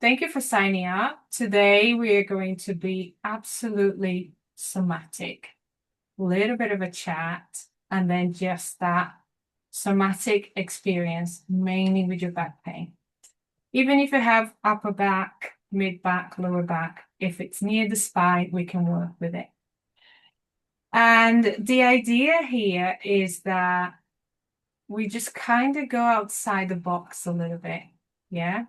Thank you for signing up. Today we are going to be absolutely somatic. A little bit of a chat and then just that somatic experience, mainly with your back pain. Even if you have upper back, mid back, lower back, if it's near the spine, we can work with it. And the idea here is that we just kind of go outside the box a little bit. Yeah.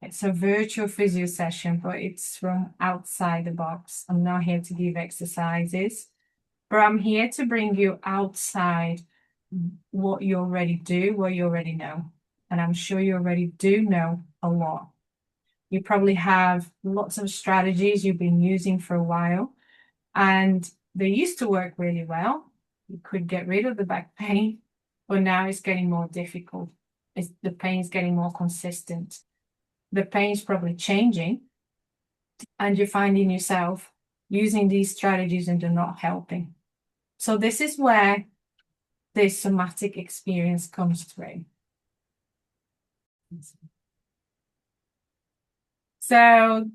It's a virtual physio session, but it's from outside the box. I'm not here to give exercises, but I'm here to bring you outside what you already do, what you already know. And I'm sure you already do know a lot. You probably have lots of strategies you've been using for a while, and they used to work really well. You could get rid of the back pain, but now it's getting more difficult. The pain's getting more consistent. The pain's probably changing, and you're finding yourself using these strategies and they're not helping. So this is where this somatic experience comes through. So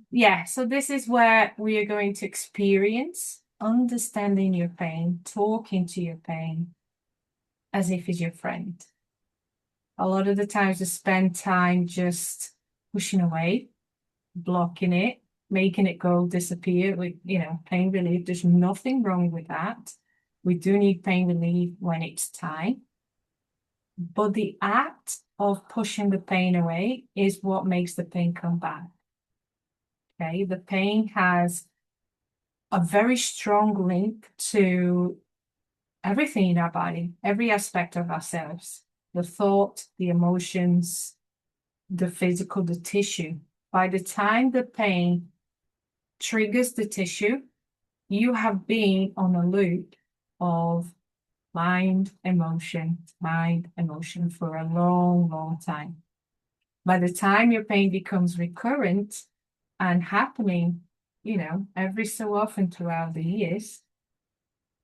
this is where we are going to experience understanding your pain, talking to your pain as if it's your friend. A lot of the times we spend time just pushing away, blocking it, making it go disappear with, pain relief. There's nothing wrong with that. We do need pain relief when it's time. But the act of pushing the pain away is what makes the pain come back. Okay, the pain has a very strong link to everything in our body, every aspect of ourselves, the thought, the emotions, the physical, the tissue. By the time the pain triggers the tissue, you have been on a loop of mind, emotion for a long, long time. By the time your pain becomes recurrent and happening, every so often throughout the years,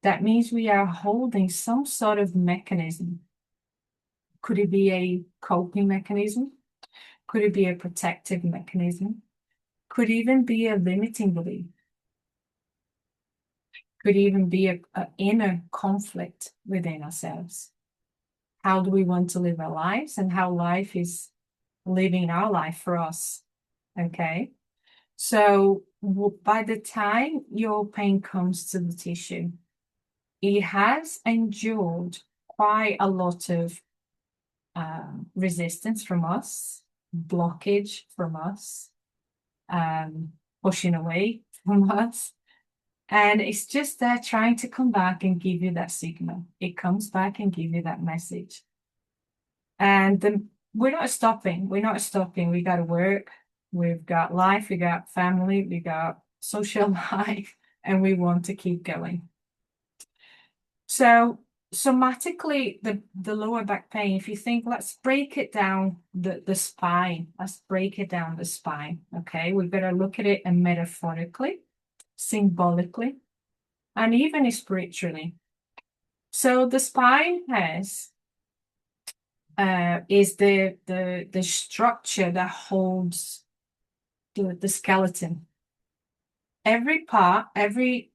that means we are holding some sort of mechanism. Could it be a coping mechanism? Could it be a protective mechanism? Could even be a limiting belief. Could even be an inner conflict within ourselves. How do we want to live our lives and how life is living our life for us? Okay. So by the time your pain comes to the tissue, it has endured quite a lot of resistance from us, blockage from us, pushing away from us. And it's just there trying to come back and give you that signal. It comes back and give you that message. And we're not stopping. We're not stopping. We got to work. We've got life. We got family. We got social life. And we want to keep going. So somatically, the lower back pain, if you think, let's break it down, the spine. Let's break it down the spine. Okay. We've got to look at it and metaphorically, symbolically, and even spiritually. So the spine is the structure that holds the skeleton. Every part, every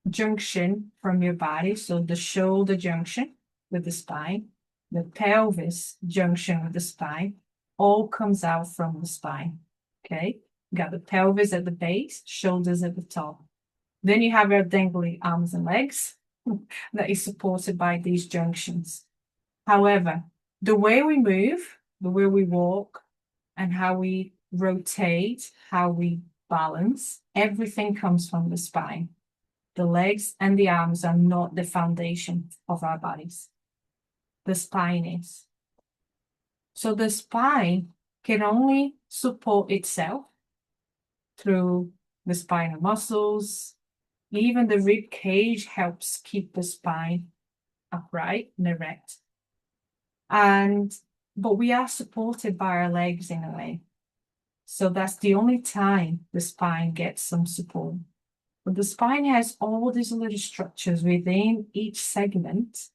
junction from your body, so the shoulder junction with the spine, the pelvis junction with the spine, all comes out from the spine. Okay, you got the pelvis at the base, shoulders at the top. Then you have your dangly arms and legs that is supported by these junctions. However, the way we move, the way we walk, and how we rotate, how we balance, everything comes from the spine. The legs and the arms are not the foundation of our bodies. The spine is. So the spine can only support itself through the spinal muscles. Even the rib cage helps keep the spine upright and erect. But we are supported by our legs in a way. So that's the only time the spine gets some support. But the spine has all these little structures within each segment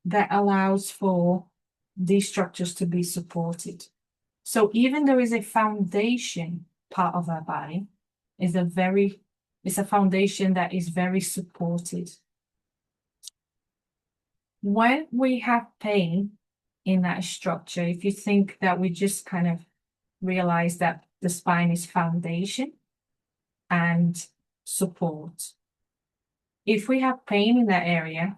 that allows for these structures to be supported. So even there is a foundation part of our body is it's a foundation that is very supported. When we have pain in that structure, if you think that we just kind of realize that the spine is foundation and support. If we have pain in that area,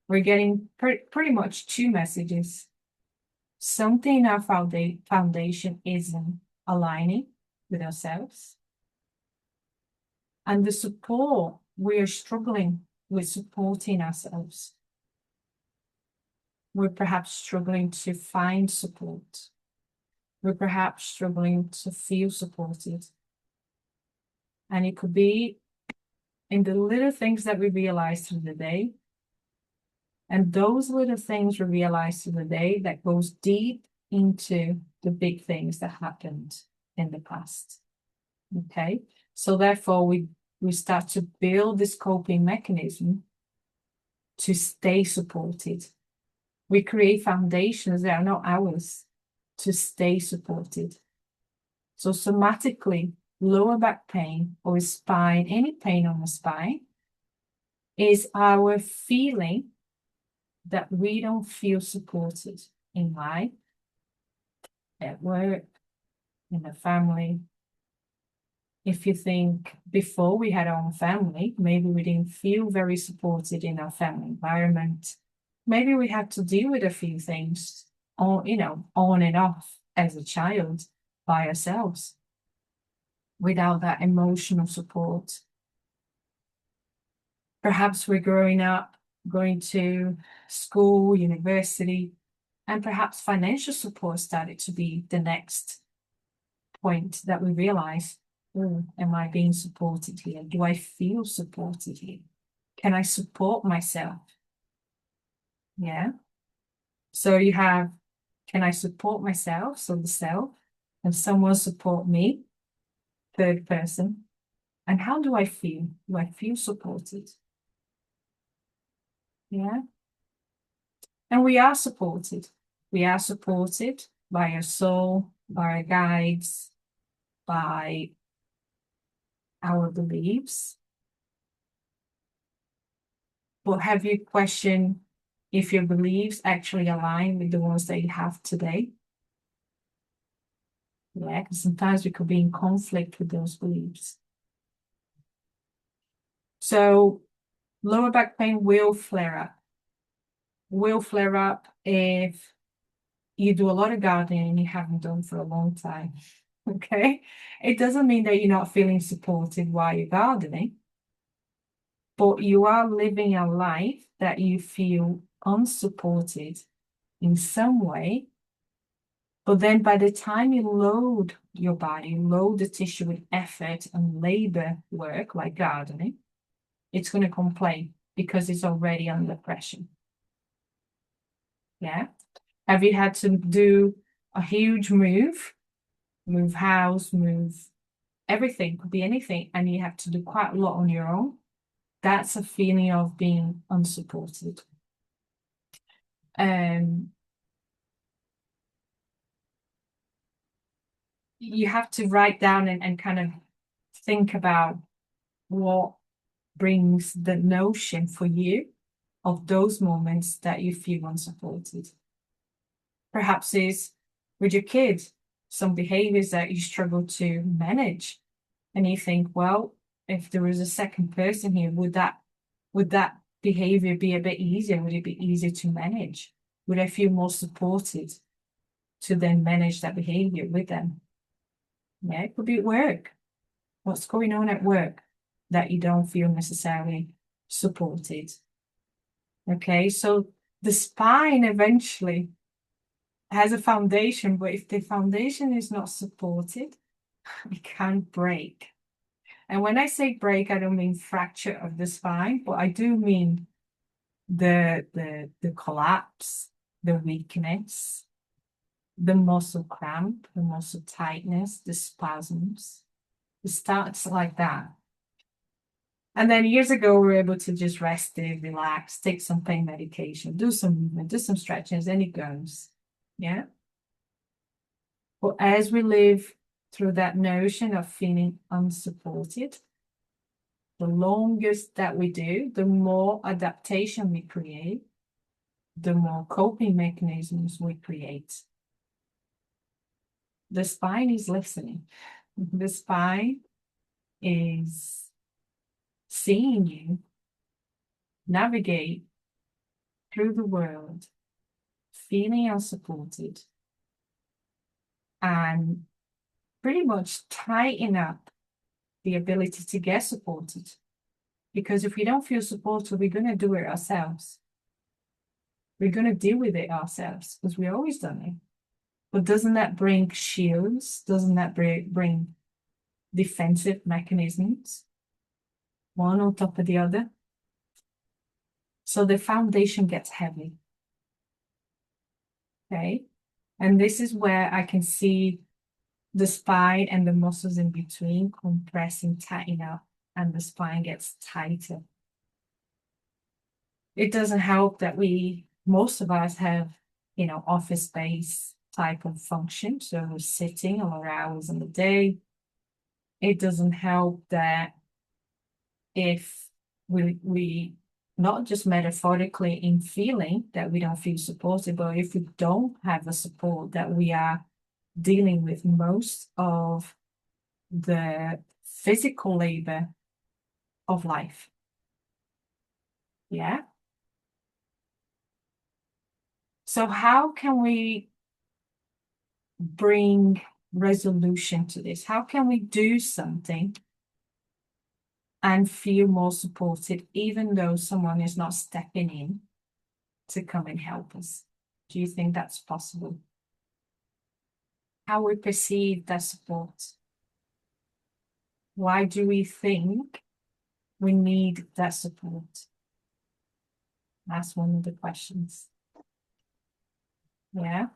we're getting pretty much two messages. Something in our foundation isn't aligning with ourselves. And the support, we are struggling with supporting ourselves. We're perhaps struggling to find support. We're perhaps struggling to feel supported. And it could be in the little things that we realize through the day. And those little things we realize through the day that goes deep into the big things that happened in the past. Okay? So therefore, we start to build this coping mechanism to stay supported. We create foundations that are not ours to stay supported. So somatically, lower back pain or spine, any pain on the spine, is our feeling that we don't feel supported in life, at work, in the family. If you think before we had our own family, maybe we didn't feel very supported in our family environment. Maybe we had to deal with a few things on and off as a child by ourselves without that emotional support. Perhaps we're growing up, going to school, university, and perhaps financial support started to be the next point that we realize, oh, am I being supported here? Do I feel supported here? Can I support myself? Yeah. So you have, can I support myself? So the self, and someone support me, third person. And how do I feel? Do I feel supported? Yeah. And we are supported. We are supported by our soul, by our guides, by our beliefs. But have you questioned if your beliefs actually align with the ones that you have today? Yeah, because sometimes we could be in conflict with those beliefs. So lower back pain will flare up. Will flare up if you do a lot of gardening and you haven't done for a long time. Okay? It doesn't mean that you're not feeling supported while you're gardening, but you are living a life that you feel unsupported in some way. But then by the time you load your body, load the tissue with effort and labor work like gardening, it's going to complain because it's already under pressure. Yeah. Have you had to do a huge move house, move everything, could be anything, and you have to do quite a lot on your own? That's a feeling of being unsupported. You have to write down and kind of think about what brings the notion for you of those moments that you feel unsupported. Perhaps is with your kids, some behaviors that you struggle to manage. And you think, well, if there was a second person here, would that behavior be a bit easier? Would it be easier to manage? Would I feel more supported to then manage that behavior with them? Yeah, it could be at work. What's going on at work that you don't feel necessarily supported? Okay, so the spine eventually has a foundation, but if the foundation is not supported, it can break. And when I say break, I don't mean fracture of the spine, but I do mean the collapse, the weakness, the muscle cramp, the muscle tightness, the spasms. It starts like that. And then years ago, we were able to just rest it, relax, take some pain medication, do some movement, do some stretches, and it goes. Yeah. But as we live through that notion of feeling unsupported. The longest that we do, the more adaptation we create, the more coping mechanisms we create. The spine is listening. The spine is seeing you navigate through the world, feeling unsupported, and pretty much tighten up the ability to get supported. Because if we don't feel supported, we're going to do it ourselves. We're going to deal with it ourselves because we've always done it. But doesn't that bring shields? Doesn't that bring defensive mechanisms? One on top of the other. So the foundation gets heavy. Okay. And this is where I can see the spine and the muscles in between compressing, tighten up, and the spine gets tighter. It doesn't help that most of us have, office space type of function. So we're sitting a lot of hours in the day. It doesn't help that if we not just metaphorically in feeling that we don't feel supported, but if we don't have the support, that we are dealing with most of the physical labor of life. Yeah. So how can we bring resolution to this? How can we do something and feel more supported, even though someone is not stepping in to come and help us? Do you think that's possible? How we perceive that support? Why do we think we need that support? That's one of the questions. Yeah.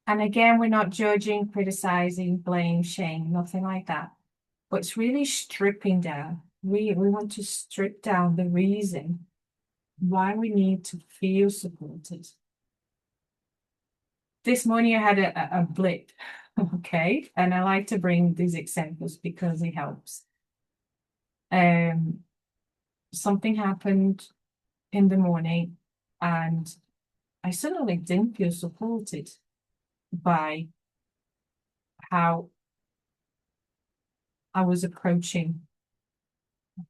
And again, we're not judging, criticizing, blame, shame, nothing like that. But it's really stripping down. We want to strip down the reason why we need to feel supported. This morning I had a blip, okay? And I like to bring these examples because it helps. Something happened in the morning and I suddenly didn't feel supported by how I was approaching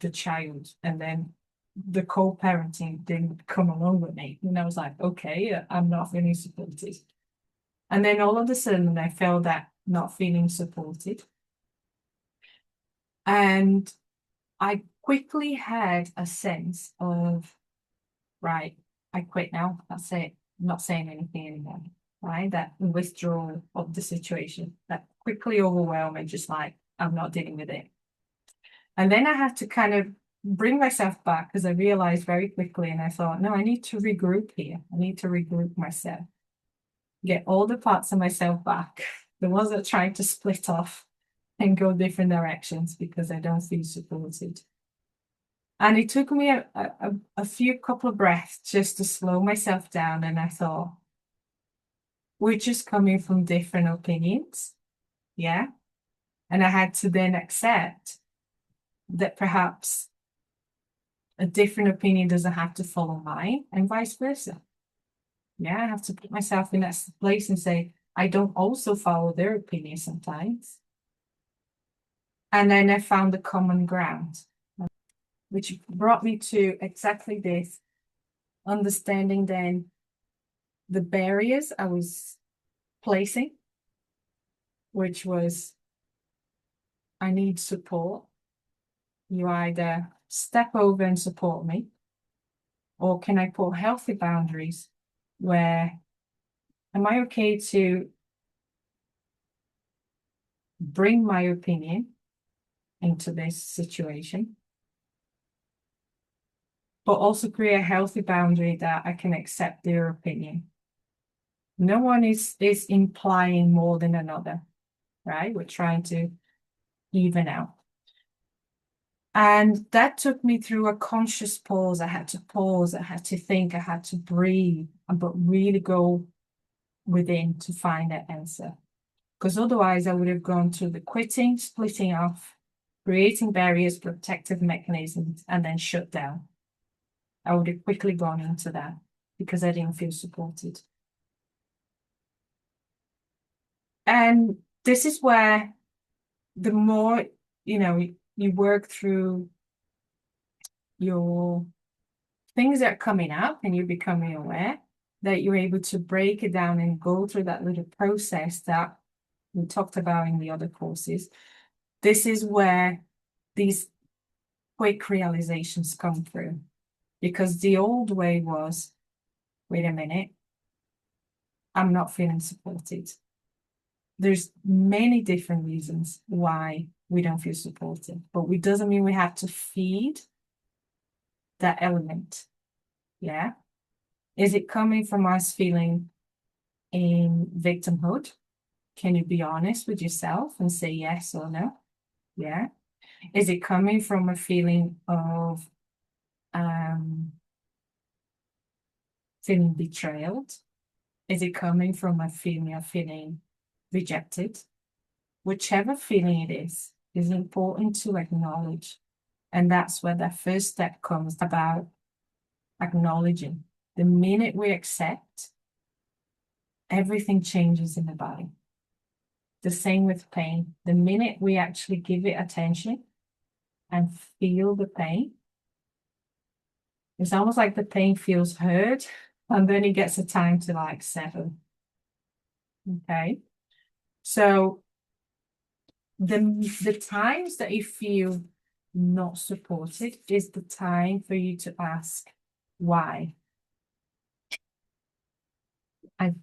the child, and then the co-parenting didn't come along with me. And I was like, okay, I'm not feeling supported. And then all of a sudden I felt that not feeling supported. And I quickly had a sense of, right, I quit now. That's it. I'm not saying anything anymore. Right? That withdrawal of the situation, that quickly overwhelmed me, just like, I'm not dealing with it. And then I had to kind of bring myself back because I realized very quickly, and I thought, no, I need to regroup here. I need to regroup myself, get all the parts of myself back, the ones that are trying to split off and go different directions because I don't feel supported. And it took me a few couple of breaths just to slow myself down. And I thought, we're just coming from different opinions. Yeah. And I had to then accept that perhaps a different opinion doesn't have to follow mine and vice versa. Yeah, I have to put myself in that place and say, I don't also follow their opinion sometimes. And then I found the common ground, which brought me to exactly this, understanding then the barriers I was placing, which was, I need support. You either step over and support me, or can I put healthy boundaries where am I okay to bring my opinion into this situation, but also create a healthy boundary that I can accept their opinion. No one is implying more than another, right? We're trying to even out. And that took me through a conscious pause. I had to pause, I had to think, I had to breathe, but really go within to find that answer. because otherwise I would have gone through the quitting, splitting off, creating barriers, protective mechanisms, and then shut down. I would have quickly gone into that because I didn't feel supported. And this is where the more, you work through your things that are coming up and you're becoming aware, that you're able to break it down and go through that little process that we talked about in the other courses. This is where these quick realizations come through. Because the old way was, wait a minute, I'm not feeling supported. There's many different reasons why we don't feel supported, but it doesn't mean we have to feed that element. Yeah. Is it coming from us feeling in victimhood? Can you be honest with yourself and say yes or no? Yeah. Is it coming from a feeling of feeling betrayed? Is it coming from a feeling of feeling rejected? Whichever feeling it is important to acknowledge. And that's where the first step comes about acknowledging. The minute we accept, everything changes in the body. The same with pain. The minute we actually give it attention and feel the pain, it's almost like the pain feels heard and then it gets a time to like settle. Okay. So the times that you feel not supported is the time for you to ask why.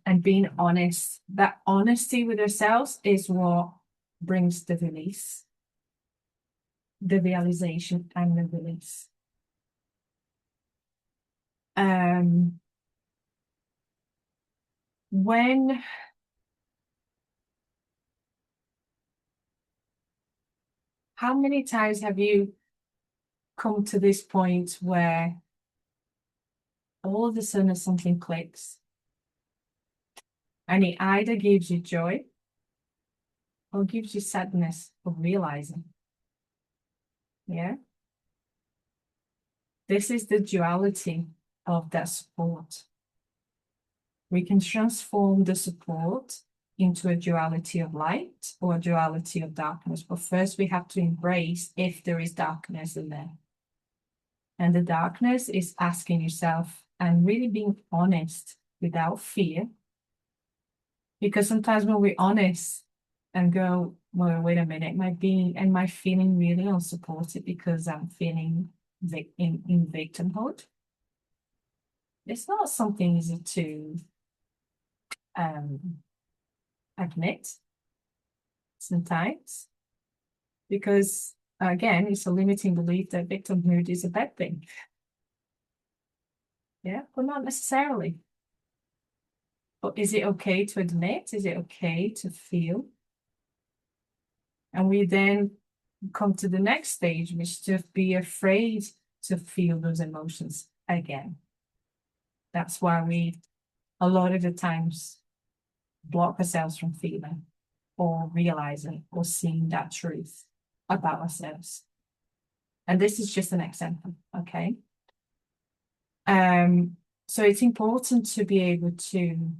And being honest. That honesty with ourselves is what brings the release, the realization and the release. How many times have you come to this point where all of a sudden something clicks and it either gives you joy or gives you sadness of realizing? Yeah. This is the duality of that support. We can transform the support into a duality of light or a duality of darkness. But first we have to embrace if there is darkness in there. And the darkness is asking yourself and really being honest without fear. Because sometimes when we're honest and go, well, wait a minute, am I feeling really unsupported because I'm feeling in victimhood? It's not something easy to admit sometimes, because again, it's a limiting belief that victimhood is a bad thing. Yeah, but not necessarily. But is it okay to admit? Is it okay to feel? And we then come to the next stage, which is to be afraid to feel those emotions again. That's why we, a lot of the times, block ourselves from feeling or realizing or seeing that truth about ourselves. And this is just an example, okay? So it's important to be able to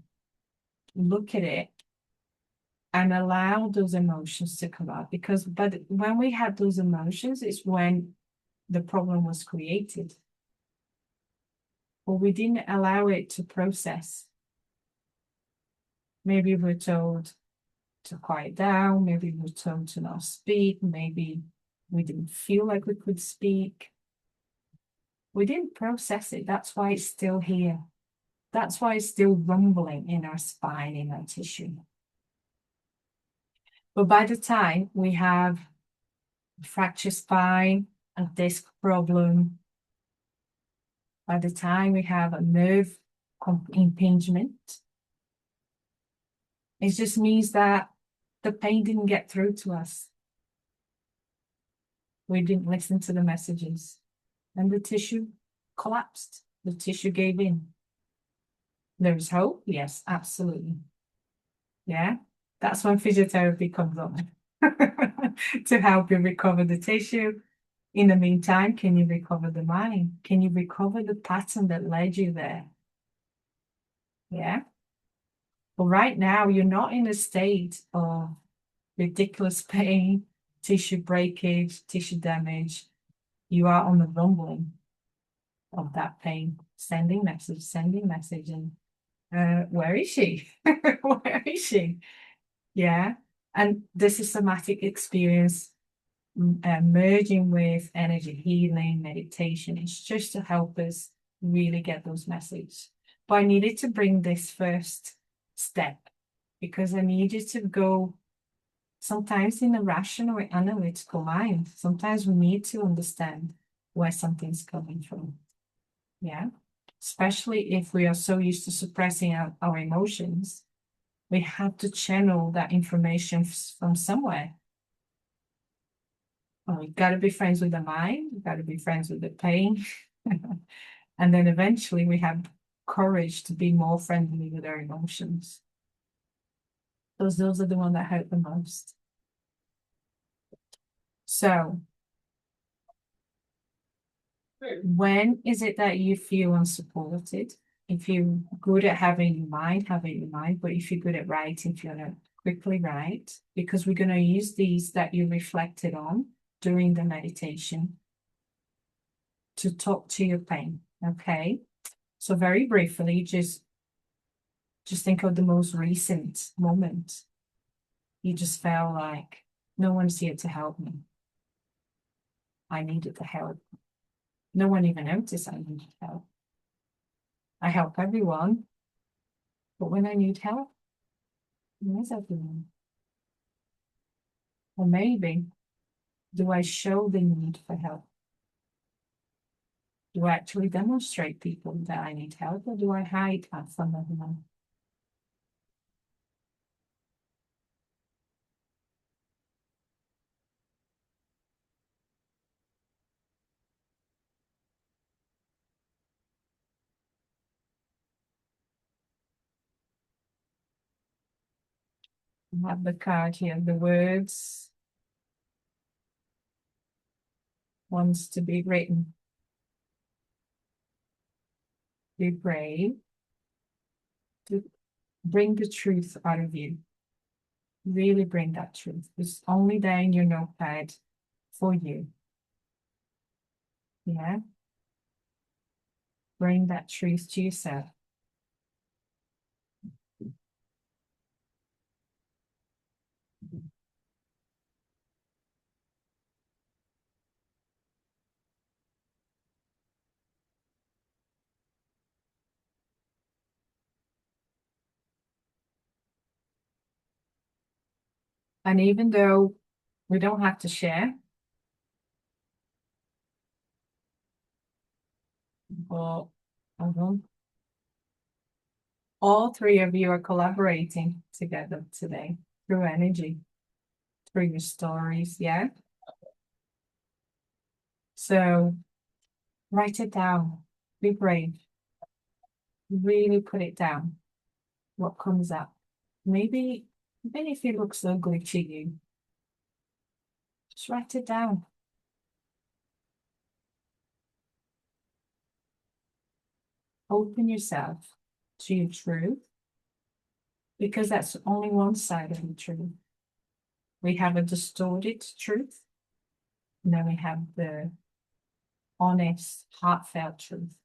look at it and allow those emotions to come out, because when we had those emotions, it's when the problem was created. Or we didn't allow it to process. Maybe we're told to quiet down, maybe we're told to not speak, maybe we didn't feel like we could speak. We didn't process it. That's why it's still here. That's why it's still rumbling in our spine, in our tissue. But by the time we have a fractured spine, a disc problem, by the time we have a nerve impingement, it just means that the pain didn't get through to us. We didn't listen to the messages, and the tissue collapsed. The tissue gave in. There is hope? Yes, absolutely. Yeah. That's when physiotherapy comes on to help you recover the tissue. In the meantime, can you recover the mind? Can you recover the pattern that led you there? Yeah. But right now, you're not in a state of ridiculous pain, tissue breakage, tissue damage. You are on the rumbling of that pain, sending message. And where is she? Where is she? Yeah. And this is somatic experience merging with energy healing, meditation. It's just to help us really get those messages. But I needed to bring this first step because I needed to go sometimes in a rational, analytical mind. Sometimes we need to understand where something's coming from. Yeah. Especially if we are so used to suppressing our emotions, we have to channel that information from somewhere. Well, we've got to be friends with the mind, we've got to be friends with the pain. And then eventually we have courage to be more friendly with our emotions. Those are the ones that hurt the most. So, when is it that you feel unsupported? If you're good at having your mind, have it in your mind. But if you're good at writing, if you're gonna quickly write, because we're gonna use these that you reflected on during the meditation to talk to your pain. Okay. So very briefly, just think of the most recent moment. You just felt like no one's here to help me. I needed the help. No one even noticed I needed help. I help everyone, but when I need help, where's everyone? Or maybe, do I show the need for help? Do I actually demonstrate people that I need help, or do I hide that from everyone? I have the card here, the words wants to be written. Be brave to bring the truth out of you. Really bring that truth. It's only there in your notepad for you. Yeah. Bring that truth to yourself. And even though we don't have to share, but all three of you are collaborating together today through energy, through your stories. Yeah. So write it down. Be brave. Really put it down. What comes up. Maybe even if it looks ugly to you, just write it down. Open yourself to your truth because that's only one side of the truth. We have a distorted truth, and then we have the honest, heartfelt truth.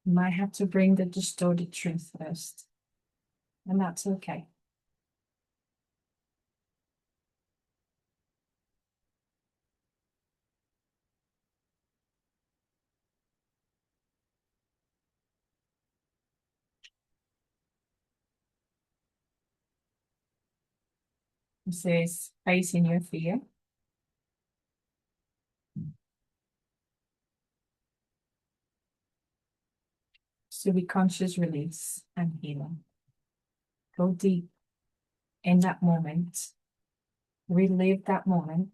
You might have to bring the distorted truth first, and that's okay. This is facing your fear. So be conscious release and healing. Go deep in that moment. Relive that moment.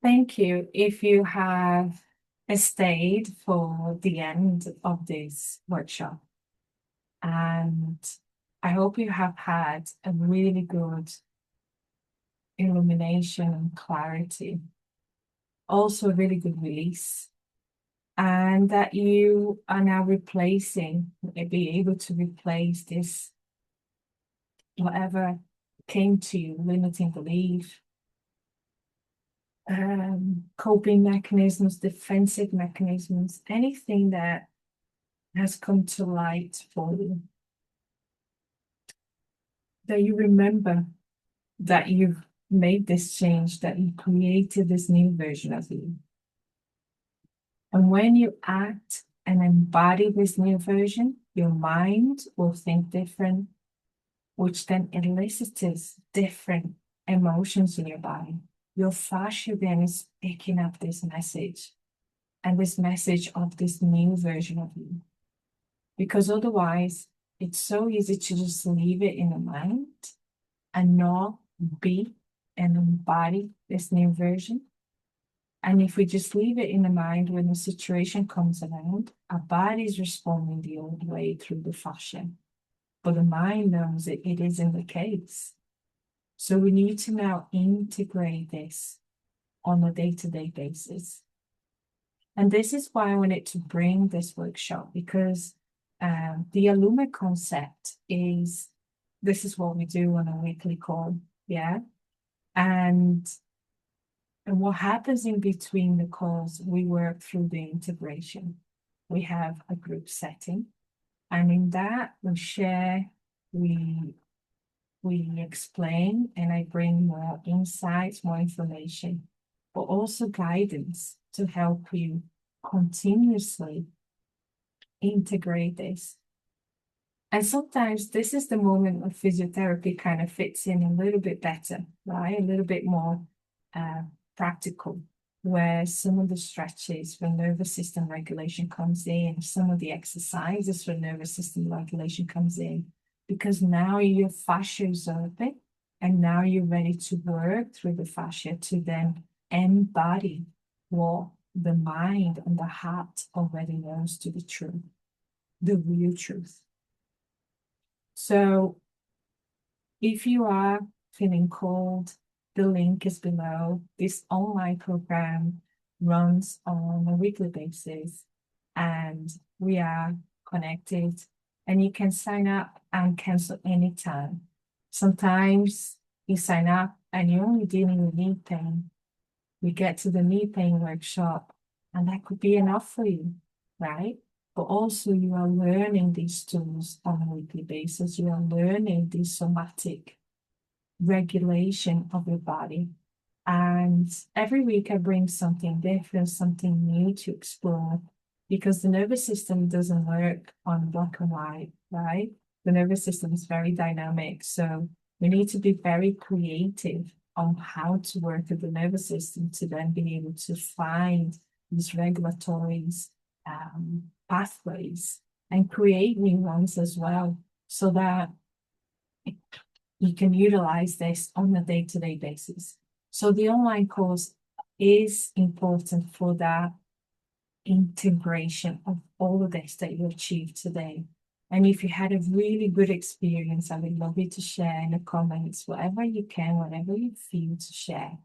Thank you. If you have stayed for the end of this workshop, and I hope you have had a really good illumination and clarity, also a really good release, and that you are now be able to replace this, whatever came to you, limiting belief, coping mechanisms, defensive mechanisms, anything that has come to light for you, that you remember that you've made this change, that you created this new version of you. And when you act and embody this new version, your mind will think different, which then elicits different emotions in your body. Your fascia then is picking up this message, and this message of this new version of you. Because otherwise, it's so easy to just leave it in the mind and not be and embody this new version. And if we just leave it in the mind when the situation comes around, our body is responding the old way through the fascia. But the mind knows it isn't the case. So we need to now integrate this on a day-to-day basis. And this is why I wanted to bring this workshop, because the Aluma Concept this is what we do on a weekly call, yeah? And what happens in between the calls, we work through the integration. We have a group setting, and in that we share, we explain, and I bring more insights, more information, but also guidance to help you continuously integrate this. And sometimes this is the moment where physiotherapy kind of fits in a little bit better, right? A little bit more practical, where some of the stretches for nervous system regulation comes in, some of the exercises for nervous system regulation comes in, because now your fascia is open and now you're ready to work through the fascia to then embody what the mind and the heart already knows to be true, the real truth. So if you are feeling cold, the link is below. This online program runs on a weekly basis, and we are connected, and you can sign up and cancel anytime. Sometimes you sign up and you're only dealing with knee pain. We get to the knee pain workshop, and that could be enough for you, right? But also you are learning these tools on a weekly basis. You are learning the somatic regulation of your body. And every week I bring something different, something new to explore, because the nervous system doesn't work on black and white, right? The nervous system is very dynamic. So we need to be very creative on how to work with the nervous system to then be able to find these regulatory pathways and create new ones as well, so that you can utilize this on a day-to-day basis. So the online course is important for that integration of all of this that you achieved today. And if you had a really good experience, I would love you to share in the comments, whatever you can, whatever you feel to share,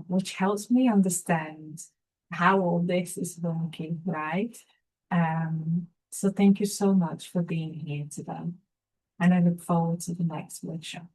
which helps me understand how all this is working, right? So thank you so much for being here today. And I look forward to the next workshop.